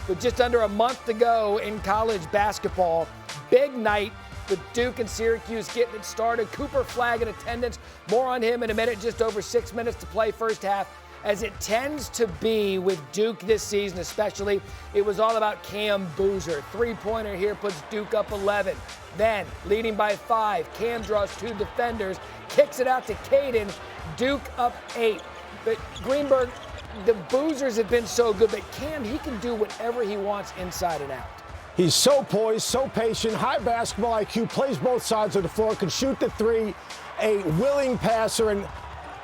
with just under a month to go in college basketball. Big night with Duke and Syracuse getting it started. Cooper Flagg in attendance. More on him in a minute, just over 6 minutes to play first half. As it tends to be with Duke this season especially, it was all about Cam Boozer. Three-pointer here puts Duke up 11. Then, leading by 5, Cam draws 2 defenders, kicks it out to Caden, Duke up 8. But Greenberg, the Boozers have been so good, but Cam, he can do whatever he wants inside and out. He's so poised, so patient, high basketball IQ, plays both sides of the floor, can shoot the three, a willing passer,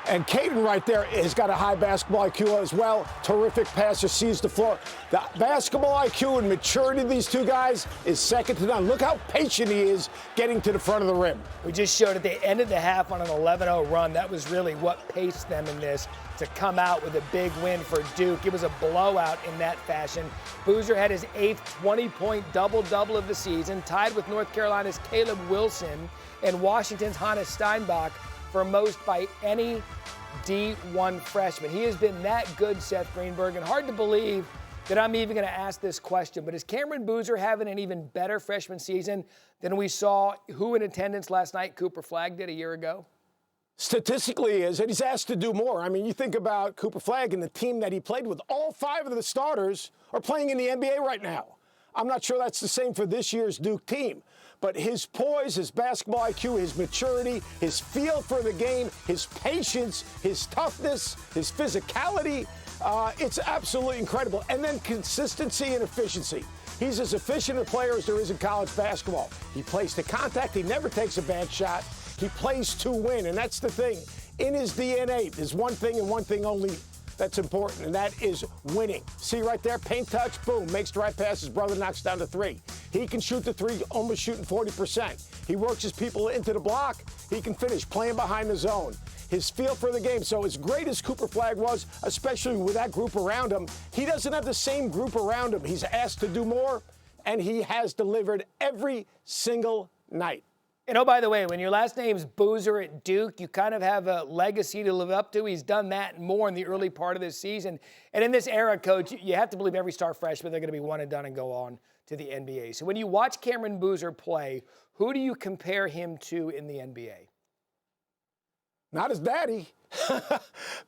and Caden right there has got a high basketball IQ as well. Terrific passer, sees the floor. The basketball IQ and maturity of these two guys is second to none. Look how patient he is getting to the front of the rim. We just showed at the end of the half on an 11-0 run. That was really what paced them in this to come out with a big win for Duke. It was a blowout in that fashion. Boozer had his 8th 20-point double-double of the season, tied with North Carolina's Caleb Wilson and Washington's Hannes Steinbach for most by any D1 freshman. He has been that good, Seth Greenberg, and hard to believe that I'm even going to ask this question, but is Cameron Boozer having an even better freshman season than we saw who in attendance last night, Cooper Flagg, did a year ago? Statistically he is, and he's asked to do more. I mean, you think about Cooper Flagg and the team that he played with. All 5 of the starters are playing in the NBA right now. I'm not sure that's the same for this year's Duke team. But his poise, his basketball IQ, his maturity, his feel for the game, his patience, his toughness, his physicality, it's absolutely incredible. And then consistency and efficiency. He's as efficient a player as there is in college basketball. He plays to contact. He never takes a bad shot. He plays to win, and that's the thing. In his DNA, there's one thing and one thing only that's important, and that is winning. See right there, paint touch, boom, makes the right pass. His brother knocks down the 3. He can shoot the 3, almost shooting 40%. He works his people into the block. He can finish playing behind the zone. His feel for the game. So as great as Cooper Flagg was, especially with that group around him, he doesn't have the same group around him. He's asked to do more, and he has delivered every single night. And oh, by the way, when your last name's Boozer at Duke, you kind of have a legacy to live up to. He's done that and more in the early part of this season. And in this era, Coach, you have to believe every star freshman, they're going to be one and done and go on to the NBA. So when you watch Cameron Boozer play, who do you compare him to in the NBA? Not his daddy.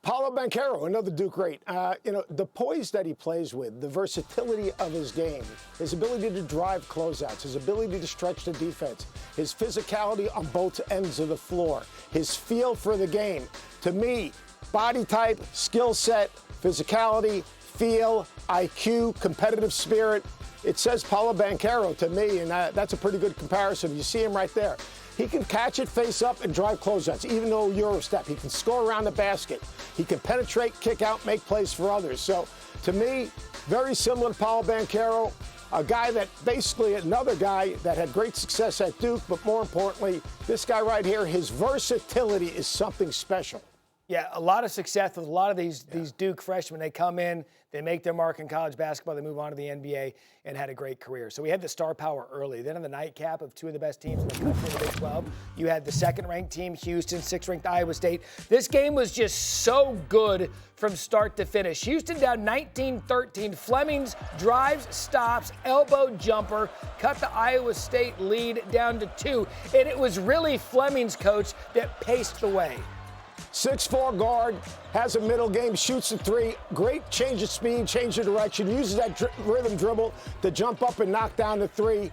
Paolo Banchero, another Duke great. The poise that he plays with, the versatility of his game, his ability to drive closeouts, his ability to stretch the defense, his physicality on both ends of the floor, his feel for the game. To me, body type, skill set, physicality, feel, IQ, competitive spirit. It says Paolo Banchero to me, and that's a pretty good comparison. You see him right there. He can catch it face up and drive closeouts, even though Euro step. He can score around the basket. He can penetrate, kick out, make plays for others. So, to me, very similar to Paolo Banchero, a guy that basically another guy that had great success at Duke, but more importantly, this guy right here, his versatility is something special. Yeah, a lot of success with a lot of these Duke freshmen. They come in, they make their mark in college basketball, they move on to the NBA, and had a great career. So we had the star power early. Then in the nightcap of 2 of the best teams in the country in the Big 12, you had the 2nd-ranked team, Houston, 6th-ranked Iowa State. This game was just so good from start to finish. Houston down 19-13. Fleming's drives, stops, elbow jumper, cut the Iowa State lead down to 2. And it was really Fleming's, coach, that paced the way. 6'4" guard, has a middle game, shoots the 3. Great change of speed, change of direction, uses that rhythm dribble to jump up and knock down the 3.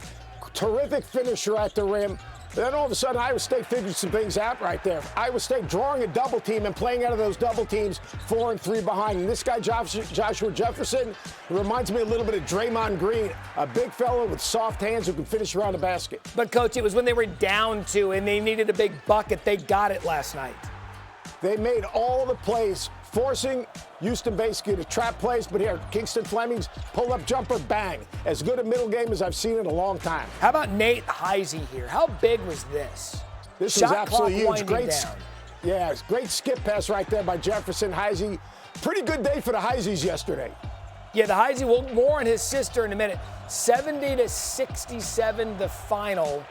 Terrific finisher at the rim. Then all of a sudden, Iowa State figured some things out right there. Iowa State drawing a double team and playing out of those double teams, 4 and 3 behind. And this guy, Joshua Jefferson, reminds me a little bit of Draymond Green, a big fellow with soft hands who can finish around the basket. But, Coach, it was when they were down 2 and they needed a big bucket. They got it last night. They made all the plays, forcing Houston basically to trap plays. But here, Kingston Fleming's pull-up jumper, bang. As good a middle game as I've seen in a long time. How about Nate Heisey here? How big was this? This was absolutely huge. Great skip pass right there by Jefferson. Heisey, pretty good day for the Heiseys yesterday. Yeah, the Heisey, well, more on his sister in a minute. 70-67 the final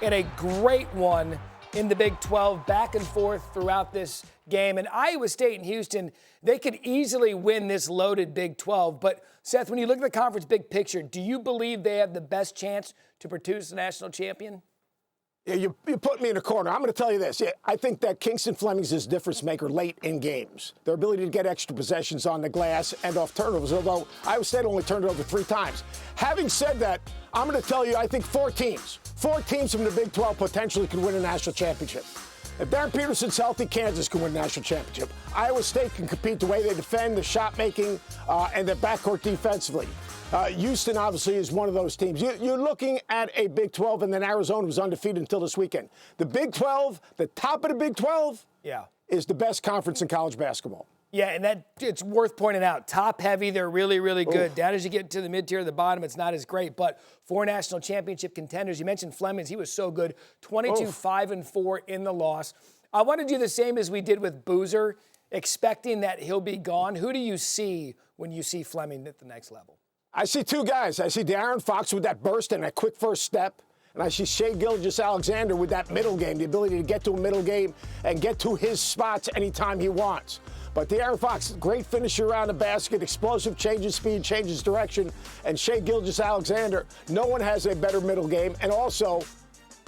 in a great one in the Big 12, back and forth throughout this game. And Iowa State and Houston, they could easily win this loaded Big 12. But, Seth, when you look at the conference big picture, do you believe they have the best chance to produce a national champion? Yeah, you put me in a corner. I'm going to tell you this. Yeah, I think that Kingston Fleming is a difference maker late in games. Their ability to get extra possessions on the glass and off turnovers, although Iowa State only turned it over 3 times. Having said that, I'm going to tell you, I think 4 teams from the Big 12 potentially can win a national championship. If Darren Peterson's healthy, Kansas can win a national championship. Iowa State can compete the way they defend, the shot making, and their backcourt defensively. Houston, obviously, is one of those teams. You're looking at a Big 12, and then Arizona was undefeated until this weekend. The Big 12, the top of the Big 12, is the best conference in college basketball. Yeah, and it's worth pointing out. Top heavy, they're really, really good. Down as you get to the mid-tier, the bottom, it's not as great. But 4 national championship contenders. You mentioned Fleming's. He was so good. 22-5-4 in the loss. I want to do the same as we did with Boozer, expecting that he'll be gone. Who do you see when you see Fleming at the next level? I see 2 guys. I see De'Aaron Fox with that burst and that quick first step. And I see Shai Gilgeous-Alexander with that middle game, the ability to get to a middle game and get to his spots anytime he wants. But De'Aaron Fox, great finisher around the basket, explosive, changes speed, changes direction. And Shai Gilgeous-Alexander, no one has a better middle game. And also,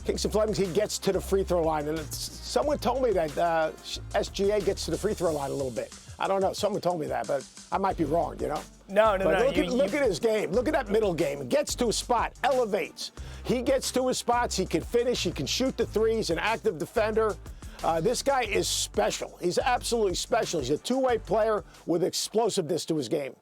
Kingston Fleming, he gets to the free throw line. And someone told me that SGA gets to the free throw line a little bit. I don't know. Someone told me that, but I might be wrong, you know? No. Look at his game. Look at that middle game. He gets to a spot, elevates. He gets to his spots. He can finish. He can shoot the threes. An active defender. This guy is special. He's absolutely special. He's a 2-way player with explosiveness to his game.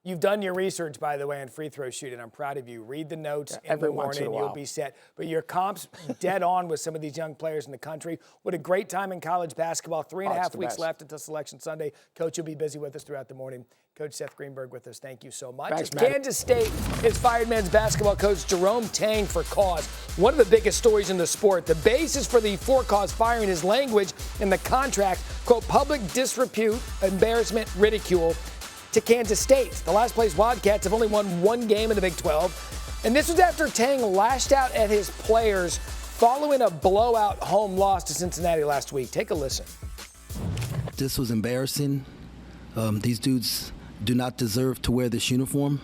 You've done your research, by the way, on free throw shooting. I'm proud of you. Read the notes in the morning. You'll be set. But your comp's dead on with some of these young players in the country. What a great time in college basketball. 3.5 weeks left until Selection Sunday. Coach, you'll be busy with us throughout the morning. Coach Seth Greenberg with us. Thank you so much. Thanks, Matt. Kansas State has fired men's basketball coach Jerome Tang for cause. One of the biggest stories in the sport. The basis for the for-cause firing is language in the contract, quote, public disrepute, embarrassment, ridicule, to Kansas State. The last place Wildcats have only won 1 game in the Big 12. And this was after Tang lashed out at his players following a blowout home loss to Cincinnati last week. Take a listen. This was embarrassing. These dudes do not deserve to wear this uniform.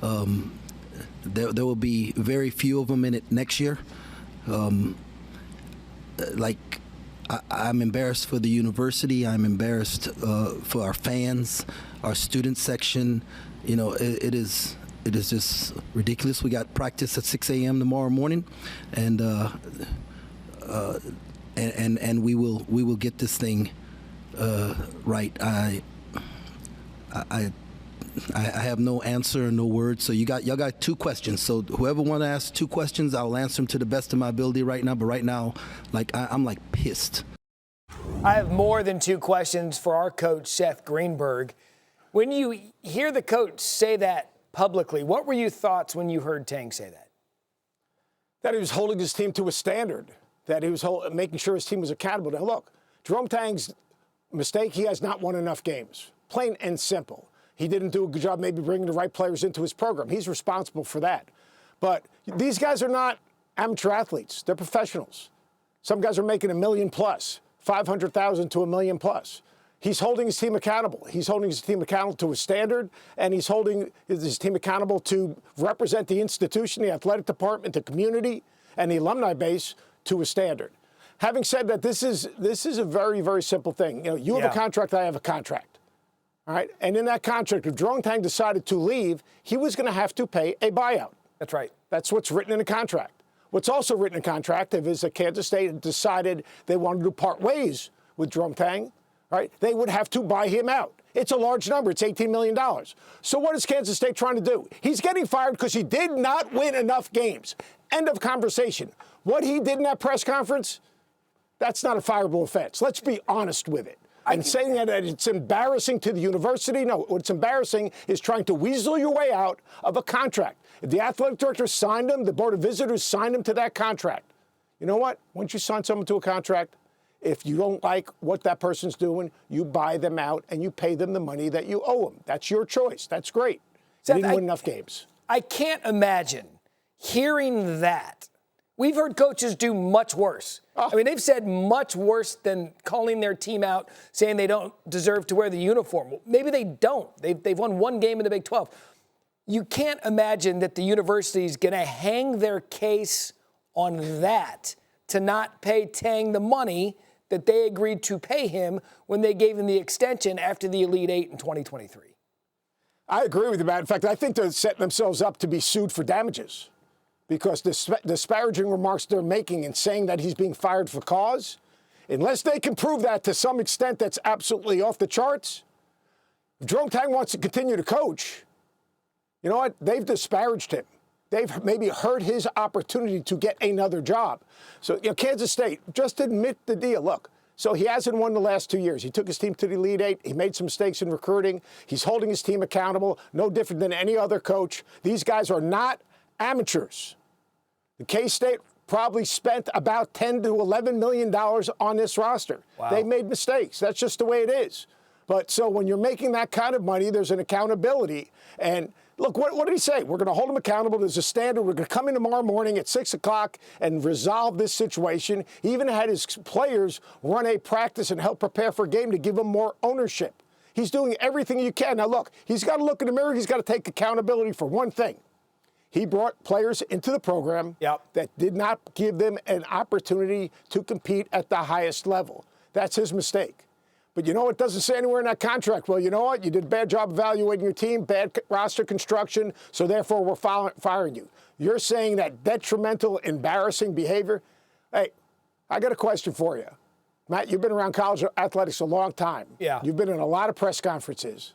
There will be very few of them in it next year. I'm embarrassed for the university. I'm embarrassed for our fans, our student section. You know, it is just ridiculous. We got practice at 6 a.m. tomorrow morning, and we will get this thing right. I have no answer, no words. So y'all got 2 questions. So whoever want to ask 2 questions, I'll answer them to the best of my ability right now. But right now, I'm pissed. I have more than 2 questions for our coach, Seth Greenberg. When you hear the coach say that publicly, what were your thoughts when you heard Tang say that? That he was holding his team to a standard, that he was making sure his team was accountable. Now, look, Jerome Tang's mistake, he has not won enough games, plain and simple. He didn't do a good job maybe bringing the right players into his program. He's responsible for that. But these guys are not amateur athletes. They're professionals. Some guys are making $1 million plus, $500,000 to $1 million plus. He's holding his team accountable. He's holding his team accountable to a standard, and he's holding his team accountable to represent the institution, the athletic department, the community, and the alumni base to a standard. Having said that, this is a very, very simple thing. You know, you have a contract, I have a contract. All right? And in that contract, if Jerome Tang decided to leave, he was going to have to pay a buyout. That's right. That's what's written in the contract. What's also written in the contract is that Kansas State decided they wanted to part ways with Jerome Tang, right? They would have to buy him out. It's a large number. It's $18 million. So what is Kansas State trying to do? He's getting fired because he did not win enough games. End of conversation. What he did in that press conference, that's not a fireable offense. Let's be honest with it. And saying that it's embarrassing to the university, no, what's embarrassing is trying to weasel your way out of a contract. If the athletic director signed him, the board of visitors signed him to that contract. You know what? Once you sign someone to a contract, if you don't like what that person's doing, you buy them out and you pay them the money that you owe them. That's your choice. That's great. They didn't win enough games. I can't imagine hearing that We've heard coaches do much worse. I mean, they've said much worse than calling their team out, saying they don't deserve to wear the uniform. Maybe they don't. They've won one game in the Big 12. You can't imagine that the university is going to hang their case on that to not pay Tang the money that they agreed to pay him when they gave him the extension after the Elite Eight in 2023. I agree with you, Matt. In fact, I think they're setting themselves up to be sued for damages because the disparaging remarks they're making and saying that he's being fired for cause, unless they can prove that to some extent that's absolutely off the charts, if Jerome Tang wants to continue to coach, you know what? They've disparaged him. They've maybe hurt his opportunity to get another job. So, Kansas State, just admit the deal. Look, so he hasn't won the last 2 years. He took his team to the Elite Eight. He made some mistakes in recruiting. He's holding his team accountable, no different than any other coach. These guys are not amateurs. The K-State probably spent about $10 to $11 million on this roster. Wow. They made mistakes. That's just the way it is. But so when you're making that kind of money, there's an accountability. And look, what did he say? We're going to hold him accountable. There's a standard. We're going to come in tomorrow morning at 6 o'clock and resolve this situation. He even had his players run a practice and help prepare for a game to give them more ownership. He's doing everything you can. Now, look, he's got to look in the mirror. He's got to take accountability for one thing. He brought players into the program that did not give them an opportunity to compete at the highest level. That's his mistake. But you know what doesn't say anywhere in that contract? Well, you know what? You did a bad job evaluating your team, bad roster construction, so therefore we're firing you. You're saying that detrimental, embarrassing behavior? Hey, I got a question for you. Matt, you've been around college athletics a long time. Yeah. You've been in a lot of press conferences.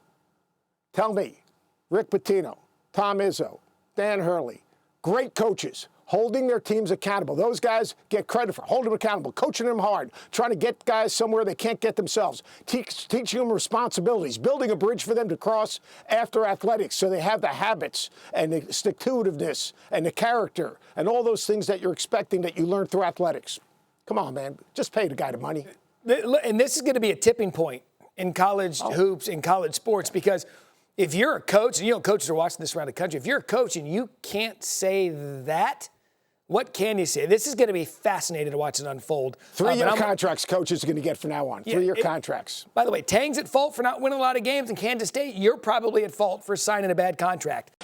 Tell me, Rick Pitino, Tom Izzo, Dan Hurley, great coaches, holding their teams accountable. Those guys get credit for holding them accountable, coaching them hard, trying to get guys somewhere they can't get themselves, teaching them responsibilities, building a bridge for them to cross after athletics so they have the habits and the stick-to-itiveness and the character and all those things that you're expecting that you learn through athletics. Come on, man. Just pay the guy the money. And this is going to be a tipping point in college hoops, in college sports, because if you're a coach, and coaches are watching this around the country, if you're a coach and you can't say that, what can you say? This is going to be fascinating to watch it unfold. 3-year contracts coaches are going to get from now on. 3-year contracts. By the way, Tang's at fault for not winning a lot of games in Kansas State. You're probably at fault for signing a bad contract.